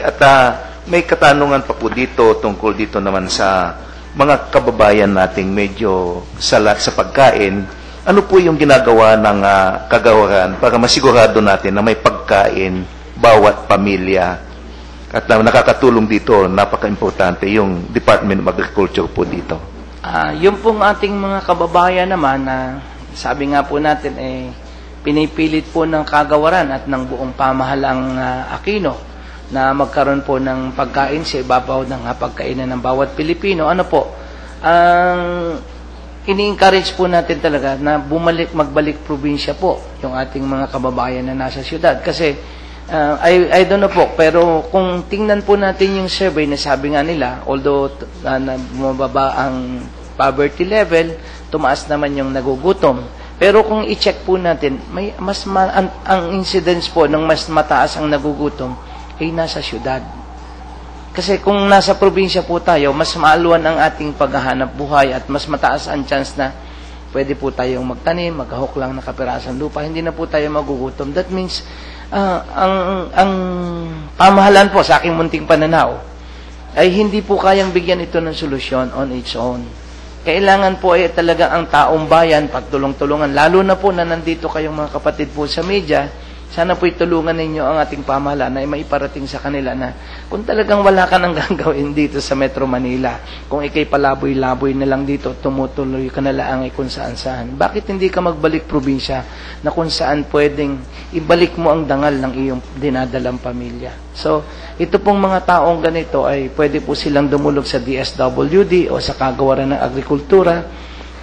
At may katanungan pa po dito tungkol dito naman sa mga kababayan nating medyo salat sa pagkain. Ano po yung ginagawa ng kagawaran para masigurado natin na may pagkain bawat pamilya? At nakakatulong dito, napaka-importante yung Department of Agriculture po dito. Yung pong ating mga kababayan naman na sabi nga po natin pinipilit po ng kagawaran at ng buong pamahalang Aquino na magkaroon po ng pagkain sa ibabaw ng pagkainan ng bawat Pilipino. Ano po, ini-encourage po natin talaga na magbalik probinsya po yung ating mga kababayan na nasa syudad. Kasi, I don't know po, pero kung tingnan po natin yung survey na sabi nga nila, although bumababa ang poverty level, tumaas naman yung nagugutom. Pero kung i-check po natin, may ang incidence po ng mas mataas ang nagugutom ay nasa syudad. Kasi kung nasa probinsya po tayo, mas maaluan ang ating paghahanap buhay at mas mataas ang chance na pwede po tayong magtanim, maghahok lang na kapirasan lupa, hindi na po tayo magugutom. That means, ang pamahalaan po sa aking munting pananaw ay hindi po kayang bigyan ito ng solusyon on its own. Kailangan po ay talaga ang taong bayan pagtulong-tulungan, lalo na po na nandito kayong mga kapatid po sa media. Sana po itulungan ninyo ang ating pamahalaan na maiparating sa kanila na kung talagang wala ka nang gagawin dito sa Metro Manila, kung ikay palaboy-laboy na lang dito, tumutuloy ka na lang kung saan-saan. Bakit hindi ka magbalik probinsya na kung saan pwedeng ibalik mo ang dangal ng iyong dinadalang pamilya? So, ito pong mga taong ganito ay pwede po silang dumulog sa DSWD o sa Kagawaran ng Agrikultura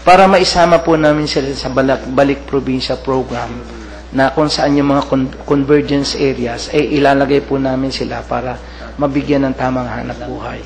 para maisama po namin sila sa balik probinsya program na kung saan yung mga convergence areas, ilalagay po namin sila para mabigyan ng tamang hanap buhay.